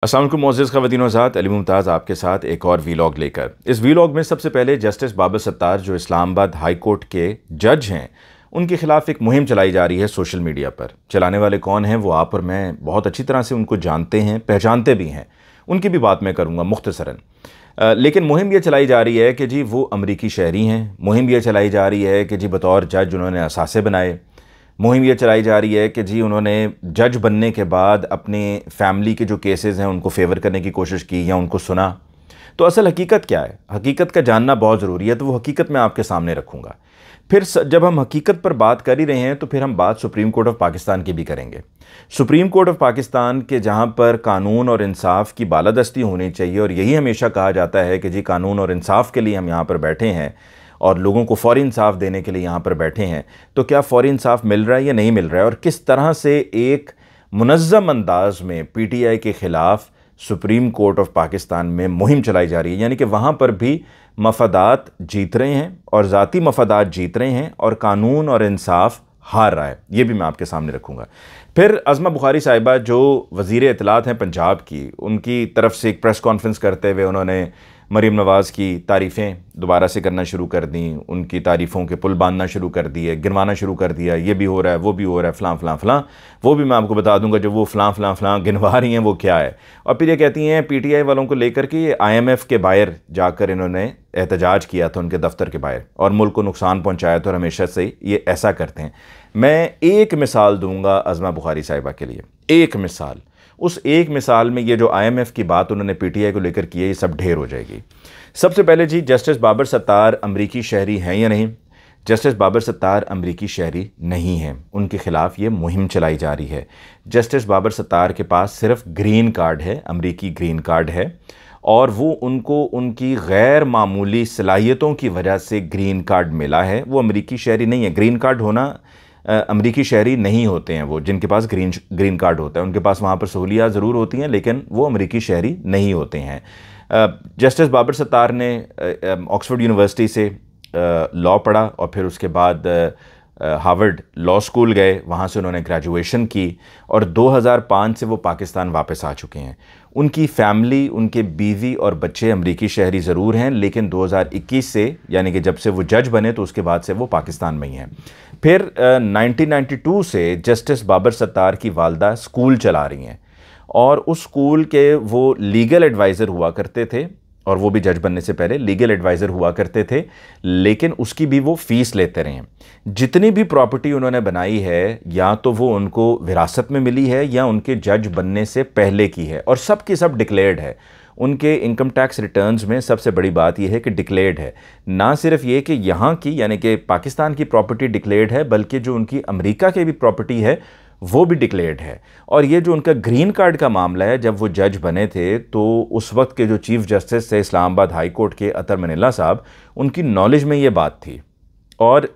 अस्सलाम वालेकुम मोअज़्ज़ज़ ख़वातीन व हज़रात, अली मुमताज़ आपके साथ एक और वीलॉग लेकर। इस वीलॉग में सबसे पहले जस्टिस बाबर सत्तार जो इस्लामाबाद हाई कोर्ट के जज हैं, उनके ख़िलाफ़ एक मुहिम चलाई जा रही है सोशल मीडिया पर। चलाने वाले कौन हैं वो आप और मैं बहुत अच्छी तरह से उनको जानते हैं, पहचानते भी हैं। उनकी भी बात मैं करूँगा मुख्तसरन। लेकिन मुहिम ये चलाई जा रही है कि जी वो अमरीकी शहरी हैं। मुहिम ये चलाई जा रही है कि जी बतौर जज उन्होंने असासे बनाए। मुहिम ये चलाई जा रही है कि जी उन्होंने जज बनने के बाद अपने फैमिली के जो केसेस हैं उनको फेवर करने की कोशिश की या उनको सुना। तो असल हकीकत क्या है, हकीकत का जानना बहुत ज़रूरी है। तो वो हकीकत मैं आपके सामने रखूँगा। फिर जब हम हकीकत पर बात कर ही रहे हैं तो फिर हम बात सुप्रीम कोर्ट ऑफ पाकिस्तान की भी करेंगे। सुप्रीम कोर्ट ऑफ पाकिस्तान के जहाँ पर कानून और इंसाफ की बालादस्ती होनी चाहिए, और यही हमेशा कहा जाता है कि जी कानून और इंसाफ के लिए हम यहाँ पर बैठे हैं और लोगों को फ़ौरी इंसाफ देने के लिए यहाँ पर बैठे हैं। तो क्या फ़ौरी इंसाफ मिल रहा है या नहीं मिल रहा है, और किस तरह से एक मुनज़्ज़म अंदाज में पीटीआई के ख़िलाफ़ सुप्रीम कोर्ट ऑफ पाकिस्तान में मुहिम चलाई जा रही है। यानी कि वहाँ पर भी मफादात जीत रहे हैं और ज़ाती मफादात जीत रहे हैं और कानून और इंसाफ हार रहा है। ये भी मैं आपके सामने रखूँगा। फिर अज़मा बुखारी साहिबा जो वज़ीर इत्तलात हैं पंजाब की, उनकी तरफ से एक प्रेस कॉन्फ्रेंस करते हुए उन्होंने मरीम नवाज़ की तारीफ़ें दोबारा से करना शुरू कर दी। उनकी तारीफ़ों के पुल बांधना शुरू कर दिए, गिनवाना शुरू कर दिया। ये भी हो रहा है, वो भी हो रहा है, फ़लाँ फ़लाँ फ़लाँ। वो भी मैं आपको बता दूंगा जो वो फ़लाँ फ़लाँ फ़लाँ गिनवा रही हैं वो क्या है। और फिर ये कहती हैं पीटीआई वालों को लेकर कि ये IMF के बाहर जाकर इन्होंने एहतजाज किया था, उनके दफ्तर के बाहर, और मुल्क को नुकसान पहुँचाया था, और हमेशा से ये ऐसा करते हैं। मैं एक मिसाल दूँगा अज़मा बुखारी साहिबा के लिए, एक मिसाल। उस एक मिसाल में ये जो IMF की बात उन्होंने पीटीआई को लेकर की है, ये सब ढेर हो जाएगी। सबसे पहले जी, जस्टिस बाबर सत्तार अमरीकी शहरी हैं या नहीं? जस्टिस बाबर सत्तार अमरीकी शहरी नहीं हैं। उनके ख़िलाफ़ ये मुहिम चलाई जा रही है। जस्टिस बाबर सत्तार के पास सिर्फ ग्रीन कार्ड है, अमरीकी ग्रीन कार्ड है, और वो उनको उनकी गैर मामूली सलाहियतों की वजह से ग्रीन कार्ड मिला है। वो अमरीकी शहरी नहीं है। ग्रीन कार्ड होना, अमरीकी शहरी नहीं होते हैं वो जिनके पास ग्रीन कार्ड होता है। उनके पास वहाँ पर सहूलियात ज़रूर होती हैं, लेकिन वो अमरीकी शहरी नहीं होते हैं। जस्टिस बाबर सत्तार ने ऑक्सफोर्ड यूनिवर्सिटी से लॉ पढ़ा और फिर उसके बाद हार्वर्ड लॉ स्कूल गए, वहाँ से उन्होंने ग्रेजुएशन की, और 2005 से वो पाकिस्तान वापस आ चुके हैं। उनकी फ़ैमिली, उनके बीवी और बच्चे अमरीकी शहरी ज़रूर हैं, लेकिन 2021 से, यानी कि जब से वो जज बने तो उसके बाद से वो पाकिस्तान में ही हैं। फिर 1992 से जस्टिस बाबर सत्तार की वालदा स्कूल चला रही हैं, और उस स्कूल के वो लीगल एडवाइज़र हुआ करते थे, और वो भी जज बनने से पहले लीगल एडवाइज़र हुआ करते थे, लेकिन उसकी भी वो फ़ीस लेते रहे हैं। जितनी भी प्रॉपर्टी उन्होंने बनाई है, या तो वो उनको विरासत में मिली है या उनके जज बनने से पहले की है, और सब की सब डिक्लेयर्ड है। उनके इनकम टैक्स रिटर्न्स में सबसे बड़ी बात यह है कि डिक्लेयर्ड है। ना सिर्फ ये कि यहाँ की, यानी कि पाकिस्तान की प्रॉपर्टी डिक्लेयर्ड है, बल्कि जो उनकी अमेरिका की भी प्रॉपर्टी है वो भी डिक्लेयर्ड है। और ये जो उनका ग्रीन कार्ड का मामला है, जब वो जज बने थे तो उस वक्त के जो चीफ़ जस्टिस थे इस्लामाबाद हाई कोर्ट के अतर मनीला साहब, उनकी नॉलेज में ये बात थी, और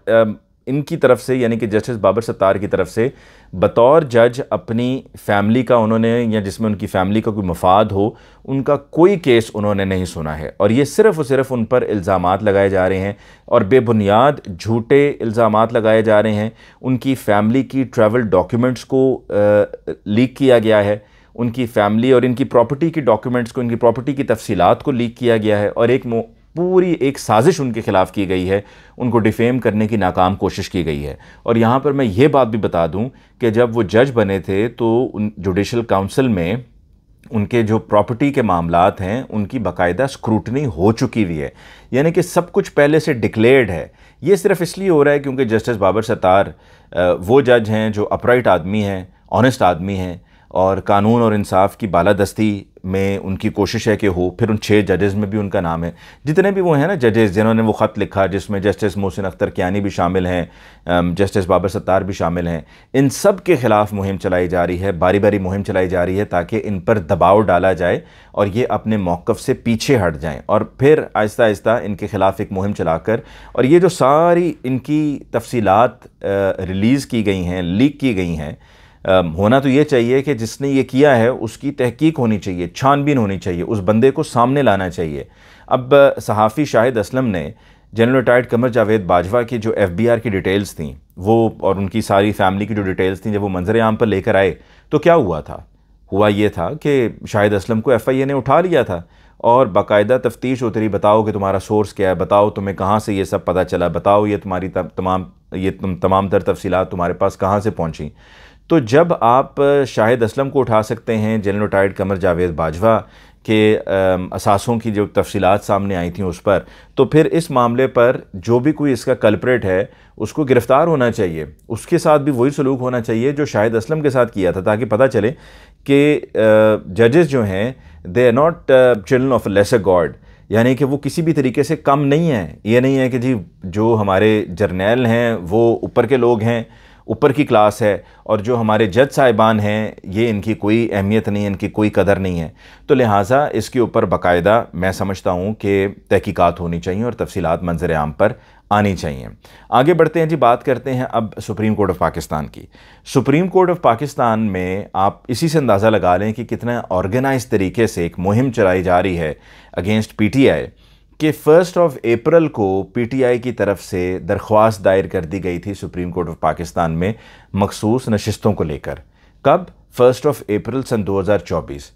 इनकी तरफ से, यानी कि जस्टिस बाबर सत्तार की तरफ से बतौर जज अपनी फ़ैमिली का उन्होंने, या जिसमें उनकी फ़ैमिली का कोई मफाद हो, उनका कोई केस उन्होंने नहीं सुना है। और ये सिर्फ़ और सिर्फ उन पर इल्ज़ामात लगाए जा रहे हैं, और बेबुनियाद झूठे इल्ज़ामात लगाए जा रहे हैं। उनकी फ़ैमिली की ट्रैवल डॉक्यूमेंट्स को लीक किया गया है, उनकी फ़ैमिली और इनकी प्रॉपर्टी की डॉक्यूमेंट्स को, इनकी प्रॉपर्टी की तफसीलात को लीक किया गया है, और पूरी एक साजिश उनके ख़िलाफ़ की गई है। उनको डिफेम करने की नाकाम कोशिश की गई है। और यहाँ पर मैं ये बात भी बता दूँ कि जब वो जज बने थे तो जुडिशल काउंसिल में उनके जो प्रॉपर्टी के मामलात हैं उनकी बाकायदा स्क्रूटनी हो चुकी हुई है, यानी कि सब कुछ पहले से डिक्लेयर्ड है। ये सिर्फ इसलिए हो रहा है क्योंकि जस्टिस बाबर सत्तार वो जज हैं जो अपराइट आदमी हैं, ऑनेस्ट आदमी हैं, और कानून और इंसाफ की बालादस्ती में उनकी कोशिश है कि हो। फिर उन 6 जजेज़ में भी उनका नाम है। जितने भी वो हैं ना जजेज़ जिन्होंने वो ख़त लिखा, जिसमें जस्टिस मोहसिन अख्तर कियानी भी शामिल हैं, जस्टिस बाबर सत्तार भी शामिल हैं, इन सब के ख़िलाफ़ मुहिम चलाई जा रही है, बारी बारी मुहिम चलाई जा रही है, ताकि इन पर दबाव डाला जाए और ये अपने मौक़िफ़ से पीछे हट जाएँ, और फिर आहिस्ता आहिस्ता इनके ख़िलाफ़ एक मुहिम चलाकर, और ये जो सारी इनकी तफसीलात रिलीज़ की गई हैं, लीक की गई हैं, होना तो ये चाहिए कि जिसने ये किया है उसकी तहकीक होनी चाहिए, छानबीन होनी चाहिए, उस बंदे को सामने लाना चाहिए। अब सहाफ़ी शाहिद असलम ने जनरल रिटायर्ड कमर जावेद बाजवा की जो FBR की डिटेल्स थी वो, और उनकी सारी फैमिली की जो डिटेल्स थी, जब वो मंजर आम पर लेकर आए तो क्या हुआ था? हुआ ये था कि शाहिद असलम को FIA ने उठा लिया था और बाकायदा तफ्तीश होती रही, बताओ कि तुम्हारा सोर्स क्या है, बताओ तुम्हें कहाँ से ये सब पता चला, बताओ ये तुम्हारी तमाम तर तफसीलात तुम्हारे पास कहाँ से पहुँची। तो जब आप शाहिद असलम को उठा सकते हैं, जनरल रिटायर्ड कमर जावेद बाजवा के असासों की जो तफसीलात सामने आई थी उस पर, तो फिर इस मामले पर जो भी कोई इसका कल्प्रेट है उसको गिरफ़्तार होना चाहिए, उसके साथ भी वही सलूक होना चाहिए जो शाहिद असलम के साथ किया था, ताकि पता चले कि जजेस जो हैं they are not children of a lesser God, यानी कि वो किसी भी तरीके से कम नहीं है। ये नहीं है कि जी जो हमारे जर्नैल हैं वो ऊपर के लोग हैं, ऊपर की क्लास है, और जो हमारे जज साहिबान हैं ये इनकी कोई अहमियत नहीं है, इनकी कोई कदर नहीं है। तो लिहाजा इसके ऊपर बाकायदा मैं समझता हूँ कि तहकीकात होनी चाहिए और तफसीलात मंजर आम पर आनी चाहिए। आगे बढ़ते हैं जी, बात करते हैं अब सुप्रीम कोर्ट ऑफ पाकिस्तान की। सुप्रीम कोर्ट ऑफ पाकिस्तान में आप इसी से अंदाज़ा लगा लें कि कितना ऑर्गेनाइज तरीके से एक मुहिम चलाई जा रही है अगेंस्ट PTI कि 1 अप्रैल को PTI की तरफ से दरख्वास्त दायर कर दी गई थी सुप्रीम कोर्ट ऑफ पाकिस्तान में मखसूस नशिस्तों को लेकर। कब? 1 अप्रैल सन 2024।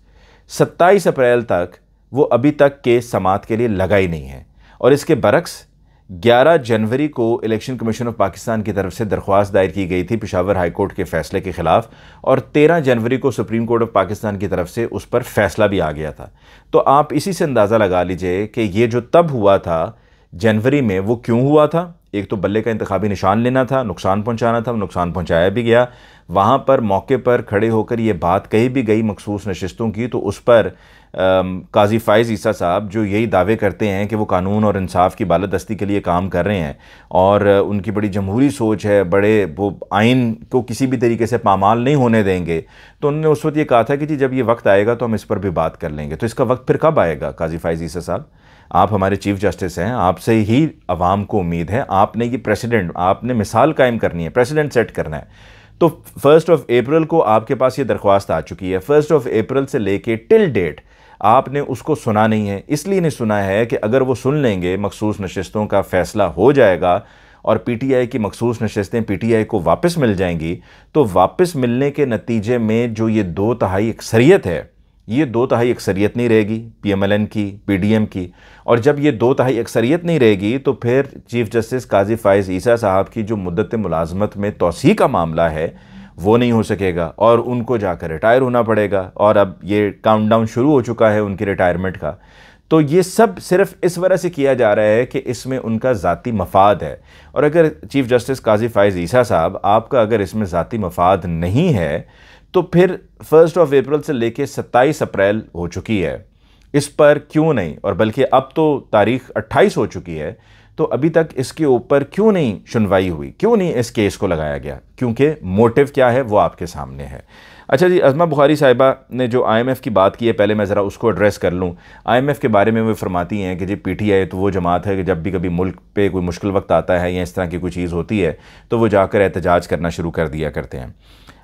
27 अप्रैल तक वो अभी तक केस समाअत के लिए लगा ही नहीं है, और इसके बरक्स 11 जनवरी को इलेक्शन कमीशन ऑफ पाकिस्तान की तरफ से दरख्वास्त दायर की गई थी पेशावर हाई कोर्ट के फ़ैसले के ख़िलाफ़, और 13 जनवरी को सुप्रीम कोर्ट ऑफ पाकिस्तान की तरफ से उस पर फ़ैसला भी आ गया था। तो आप इसी से अंदाज़ा लगा लीजिए कि ये जो तब हुआ था जनवरी में वो क्यों हुआ था। एक तो बल्ले का इंतखाबी निशान लेना था, नुकसान पहुँचाना था, नुकसान पहुँचाया भी गया। वहाँ पर मौके पर खड़े होकर ये बात कही भी गई मखसूस नशिस्तों की, तो उस पर काजी फ़ाइज़ ईसा साहब जो यही दावे करते हैं कि वो कानून और इंसाफ की बालादस्ती के लिए काम कर रहे हैं और उनकी बड़ी जमहूरी सोच है, बड़े वो आइन को किसी भी तरीके से पामाल नहीं होने देंगे, तो उन्होंने उस वक्त ये कहा था कि जी जब ये वक्त आएगा तो हम इस पर भी बात कर लेंगे। तो इसका वक्त फिर कब आएगा? काजी फ़ाइज़ ईसा साहब, आप हमारे चीफ़ जस्टिस हैं, आपसे ही अवाम को उम्मीद है, आपने ये प्रेसिडेंट, आपने मिसाल कायम करनी है, प्रेसिडेंट सेट करना है। तो 1 अप्रैल को आपके पास ये दरख्वास्त आ चुकी है। 1 अप्रैल से लेके टिल डेट आपने उसको सुना नहीं है। इसलिए नहीं सुना है कि अगर वो सुन लेंगे मखसूस नशिस्तों का फ़ैसला हो जाएगा और PTI की मखसूस नशिस्तें PTI को वापस मिल जाएंगी, तो वापस मिलने के नतीजे में जो ये 2/3 अक्सरियत है, ये 2/3 अक्सरियत नहीं रहेगी PMLN की, PDM की, और जब ये 2/3 अक्सरियत नहीं रहेगी तो फिर चीफ़ जस्टिस काजी फ़ाइज़ ईसा साहब की जो मुद्दत मुलाजमत में तोसी का मामला है वो नहीं हो सकेगा और उनको जाकर रिटायर होना पड़ेगा। और अब ये काउंटडाउन शुरू हो चुका है उनकी रिटायरमेंट का। तो ये सब सिर्फ इस वजह से किया जा रहा है कि इसमें उनका ज़ाती मफाद है। और अगर चीफ़ जस्टिस काजी फ़ाइज़ ईसा साहब आपका अगर इसमें ज़ाती मफाद नहीं है तो फिर 1 अप्रैल से लेके 27 अप्रैल हो चुकी है, इस पर क्यों नहीं, और बल्कि अब तो तारीख़ 28 हो चुकी है, तो अभी तक इसके ऊपर क्यों नहीं सुनवाई हुई, क्यों नहीं इस केस को लगाया गया? क्योंकि मोटिव क्या है वो आपके सामने है। अच्छा जी, अज़मा बुखारी साहिबा ने जो IMF की बात की है, पहले मैं ज़रा उसको एड्रेस कर लूँ। IMF के बारे में वो फरमाती हैं कि जी PTI तो वो जमात है कि जब भी कभी मुल्क पे कोई मुश्किल वक्त आता है या इस तरह की कोई चीज़ होती है तो वो जाकर एहतजाज करना शुरू कर दिया करते हैं।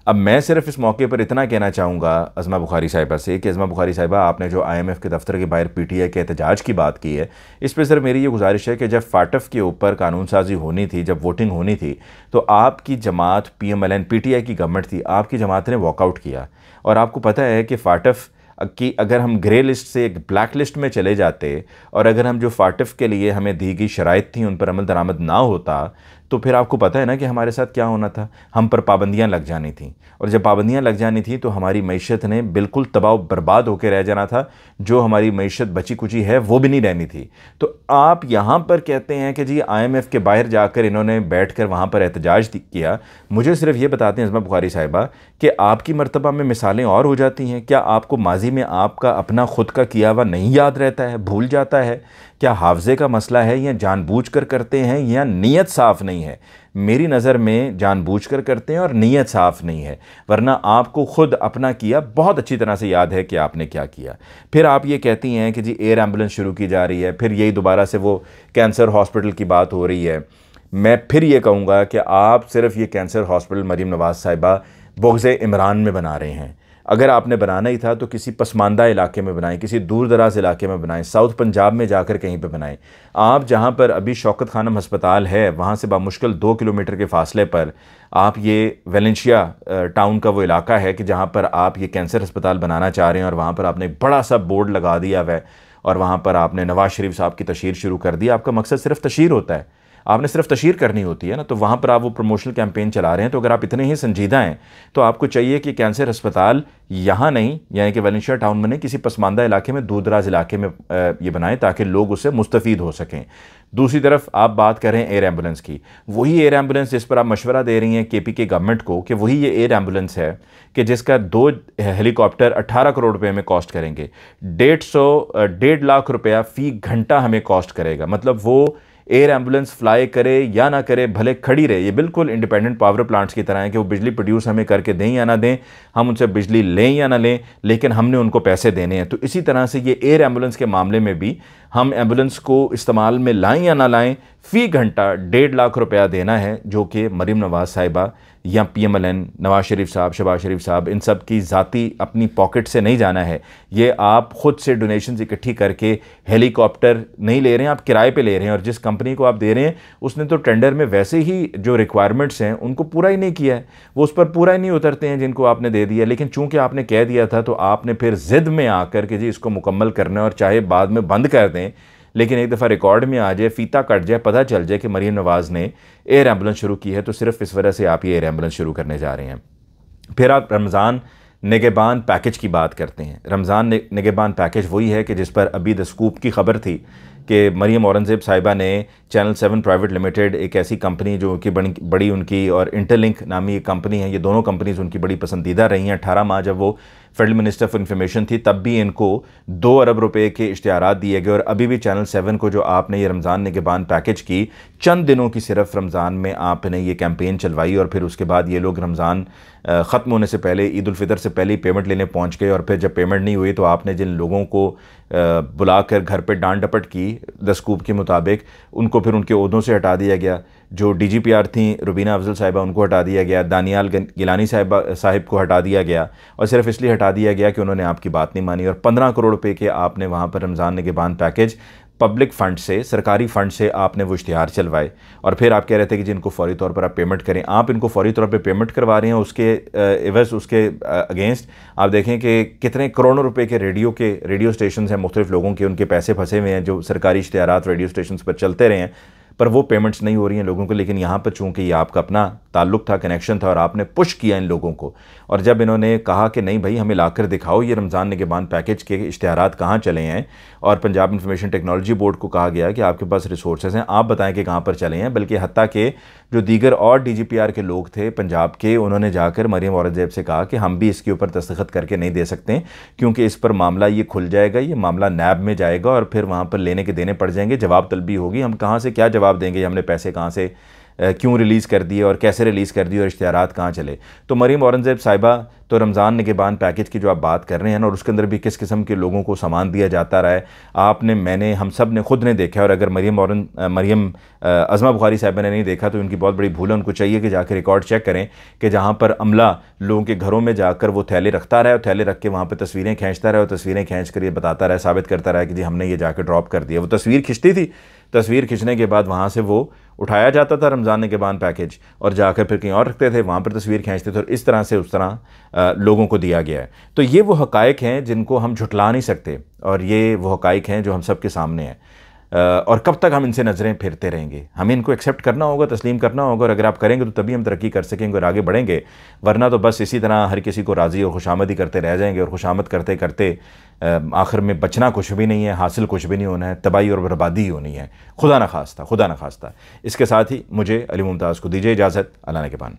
अब मैं सिर्फ इस मौके पर इतना कहना चाहूँगा अज़मा बुखारी साहिबा से कि अज़मा बुखारी साहिबा, आपने जो IMF के दफ्तर के बाहर PTI के एहतजाज की बात की है, इस पर सिर्फ मेरी ये गुजारिश है कि जब फाटफ के ऊपर कानून साजी होनी थी, जब वोटिंग होनी थी, तो आपकी जमात PMLN PTI की गवर्नमेंट थी, आपकी जमात ने वॉकआउट किया। और आपको पता है कि फाटफ कि अगर हम ग्रे लिस्ट से एक ब्लैक लिस्ट में चले जाते और अगर हम जो फाटफ के लिए हमें दी गई शराइत थी उन पर अमल दरामद ना होता, तो फिर आपको पता है ना कि हमारे साथ क्या होना था, हम पर पाबंदियां लग जानी थी, और जब पाबंदियां लग जानी थी तो हमारी मईशत ने बिल्कुल तबाह बर्बाद होकर रह जाना था। जो हमारी मईशत बची कुची है वो भी नहीं रहनी थी। तो आप यहाँ पर कहते हैं कि जी IMF के बाहर जाकर इन्होंने बैठ कर वहाँ पर एहतजाज किया। मुझे सिर्फ ये बताते हैं अज़मा बुखारी साहिबा कि आपकी मर्तबा में मिसालें और हो जाती हैं। क्या आपको माजी में आपका अपना ख़ुद का किया हुआ नहीं याद रहता है, भूल जाता है? क्या हाफ़ज़े का मसला है या जानबूझकर करते हैं या नीयत साफ़ नहीं है? मेरी नज़र में जानबूझकर करते हैं और नीयत साफ़ नहीं है, वरना आपको ख़ुद अपना किया बहुत अच्छी तरह से याद है कि आपने क्या किया। फिर आप ये कहती हैं कि जी एयर एम्बुलेंस शुरू की जा रही है, फिर यही दोबारा से वो कैंसर हॉस्पिटल की बात हो रही है। मैं फिर ये कहूँगा कि आप सिर्फ ये कैंसर हॉस्पिटल मरीम नवाज़ साहिबा बुग़्ज़ इमरान में बना रहे हैं। अगर आपने बनाना ही था तो किसी पसमानदा इलाके में बनाएं, किसी दूर दराज इलाके में बनाएं, साउथ पंजाब में जाकर कहीं पे बनाएं। आप जहाँ पर अभी शौकत खानम हस्पताल है वहाँ से बामुश्किल 2 किलोमीटर के फासले पर आप ये वेलेंशिया टाउन का वो इलाका है कि जहाँ पर आप ये कैंसर अस्पताल बनाना चाह रहे हैं, और वहाँ पर आपने एक बड़ा सा बोर्ड लगा दिया हुआ है और वहाँ पर आपने नवाज शरीफ साहब की तशहीर शुरू कर दी। आपका मकसद सिर्फ तशहीर होता है, आपने सिर्फ तशहीर करनी होती है ना, तो वहाँ पर आप वो प्रमोशनल कैंपेन चला रहे हैं। तो अगर आप इतने ही संजीदा हैं तो आपको चाहिए कि कैंसर अस्पताल यहाँ नहीं, यानी कि वेलेंशिया टाउन में नहीं, किसी पसमानदा इलाके में, दूर दराज इलाके में ये बनाएं ताकि लोग उससे मुस्तफ़ीद हो सकें। दूसरी तरफ आप बात करें एयर एम्बुलेंस की, वही एयर एम्बुलेंस जिस पर आप मशवरा दे रही हैं KP के गवर्नमेंट को कि वही ये एयर एम्बुलेंस है कि जिसका 2 हेलीकॉप्टर 18 करोड़ रुपए में कॉस्ट करेंगे, 1.5 लाख रुपया फ़ी घंटा हमें कॉस्ट करेगा। मतलब वो एयर एम्बुलेंस फ्लाई करे या ना करे, भले खड़ी रहे, ये बिल्कुल इंडिपेंडेंट पावर प्लांट्स की तरह है कि वो बिजली प्रोड्यूस हमें करके दें या ना दें, हम उनसे बिजली लें या ना लें, लेकिन हमने उनको पैसे देने हैं। तो इसी तरह से ये एयर एम्बुलेंस के मामले में भी हम एम्बुलेंस को इस्तेमाल में लाएं या ना लाएं, फ़ी घंटा 1.5 लाख रुपया देना है, जो कि मरीम नवाज़ साहिबा या PMLN, नवाज़ शरीफ साहब, शहबाज शरीफ साहब, इन सब की ज़ाती अपनी पॉकेट से नहीं जाना है। ये आप ख़ुद से डोनेशंस इकट्ठी करके हेलीकॉप्टर नहीं ले रहे हैं, आप किराए पे ले रहे हैं, और जिस कंपनी को आप दे रहे हैं उसने तो टेंडर में वैसे ही जो रिक्वायरमेंट्स हैं उनको पूरा ही नहीं किया है, वो उस पर पूरा ही नहीं उतरते हैं जिनको आपने दे दिया। लेकिन चूँकि आपने कह दिया था तो आपने फिर ज़िद में आकर के जी इसको मुकम्मल करना है, और चाहे बाद में बंद कर दें, लेकिन एक दफ़ा रिकॉर्ड में आ जाए, फीता कट जाए, पता चल जाए कि मरीम नवाज़ ने एयर एम्बुलेंस शुरू की है, तो सिर्फ इस वजह से आप ये एयर एम्बुलेंस शुरू करने जा रहे हैं। फिर आप रमज़ान निगहबान पैकेज की बात करते हैं। रमज़ान निगहबान पैकेज वही है कि जिस पर अभी द स्कूप की खबर थी कि मरीम औरंगज़ेब साहिबा ने चैनल 7 प्राइवेट लिमिटेड, एक ऐसी कंपनी जो कि बड़ी उनकी, और इंटरलिंक नामी एक कंपनी है, ये दोनों कंपनीज़ उनकी बड़ी पसंदीदा रही हैं। 18 माह जब वो फेडरल मिनिस्टर ऑफ इंफॉर्मेशन थी तब भी इनको 2 अरब रुपए के इश्तिहारात दिए गए, और अभी भी चैनल 7 को जो आपने ये रमज़ान निगहबान पैकेज की, चंद दिनों की सिर्फ रमज़ान में आपने ये कैंपेन चलवाई, और फिर उसके बाद ये लोग रमज़ान ख़त्म होने से पहले, ईद उल फितर से पहले ही पेमेंट लेने पहुंच गए। और फिर जब पेमेंट नहीं हुई तो आपने जिन लोगों को बुलाकर घर पे डांट डपट की द स्कूप के मुताबिक, उनको फिर उनके ओहदों से हटा दिया गया। जो DGPR थी रुबीना अफजल साहिबा, उनको हटा दिया गया। दानियाल गिलानी साहिब को हटा दिया गया, और सिर्फ इसलिए हटा दिया गया कि उन्होंने आपकी बात नहीं मानी। और 15 करोड़ रुपए के आपने वहाँ पर रमज़ान निगहबान पैकेज पब्लिक फ़ंड से, सरकारी फ़ंड से आपने वो इश्तिहार चलवाए, और फिर आप कह रहे थे कि जिनको फ़ौरी तौर पर आप पेमेंट करें। आप इनको फ़ौरी तौर पर पेमेंट करवा रहे हैं, उसके एवज़, उसके अगेंस्ट आप देखें कि कितने करोड़ों रुपए के रेडियो स्टेशन हैं मुख्तलिफ लोगों के, उनके पैसे फंसे हुए हैं जो सरकारी इश्तिहारात रेडियो स्टेशन पर चलते रहे हैं, पर वो पेमेंट्स नहीं हो रही हैं लोगों को। लेकिन यहाँ पर चूँकि ये आपका अपना ताल्लुक़ था, कनेक्शन था, और आपने पुश किया इन लोगों को, और जब इन्होंने कहा कि नहीं भाई हमें लाकर दिखाओ ये रमज़ान निगहबान पैकेज के इश्तिहारात कहाँ चले हैं, और पंजाब इंफॉर्मेशन टेक्नोलॉजी बोर्ड को कहा गया कि आपके पास रिसोर्सेज हैं, आप बताएं कि कहाँ पर चले हैं। बल्कि हत्ता के जो दीगर और DGPR के लोग थे पंजाब के, उन्होंने जाकर मरीम औरंगज़ेब से कहा कि हम भी इसके ऊपर दस्तखत करके नहीं दे सकते, क्योंकि इस पर मामला ये खुल जाएगा, ये मामला नैब में जाएगा, और फिर वहाँ पर लेने के देने पड़ जाएंगे, जवाब तलबी होगी। हम कहाँ से क्या जवाब देंगे, हमने पैसे कहाँ से क्यों रिलीज़ कर दिए और कैसे रिलीज़ कर दिए और इश्तिहारात कहाँ चले। तो मरीम औरंगज़ेब साहिबा, तो रमज़ान निगहबान पैकेज की जो आप बात कर रहे हैं ना, और उसके अंदर भी किस किस्म के लोगों को सामान दिया जाता रहा है, आपने, मैंने, हम सब ने खुद ने देखा है। और अगर मरीम अज़मा बुखारी साहिबा ने नहीं देखा तो उनकी बहुत बड़ी भूल है। उनको चाहिए कि जाकर रिकॉर्ड चेक करें कि जहाँ पर अमला लोगों के घरों में जाकर वो थैले रखता रहा, और थैले रख के वहाँ पर तस्वीरें खींचता रहा, और तस्वीरें खींच कर ये बताता रहा, साबित करता रहा कि जी हमने ये जाकर ड्रॉप कर दिया। वो तस्वीर खिंचती थी, तस्वीर खींचने के बाद वहाँ से वो उठाया जाता था रमज़ान निगहबान पैकेज, और जाकर फिर कहीं और रखते थे, वहाँ पर तस्वीर खींचते थे, और इस तरह से उस तरह लोगों को दिया गया है। तो ये वो हक़ाइक़ हैं जिनको हम झुठला नहीं सकते, और ये वो हक़ाइक़ हैं जो हम सब के सामने हैं। और कब तक हम इनसे नज़रें फेरते रहेंगे? हमें इनको एक्सेप्ट करना होगा, तस्लीम करना होगा, और अगर आप करेंगे तो तभी हम तरक्की कर सकेंगे और आगे बढ़ेंगे। वरना तो बस इसी तरह हर किसी को राज़ी और खुशामदी करते रह जाएंगे, और खुशामद करते करते आखिर में बचना कुछ भी नहीं है, हासिल कुछ भी नहीं होना है, तबाही और बर्बादी ही होनी है। खुदा न खास्ता, खुदा न खास्ता। इसके साथ ही मुझे अली मुमताज़ को दीजिए इजाज़त। अल्लाह ने के पान।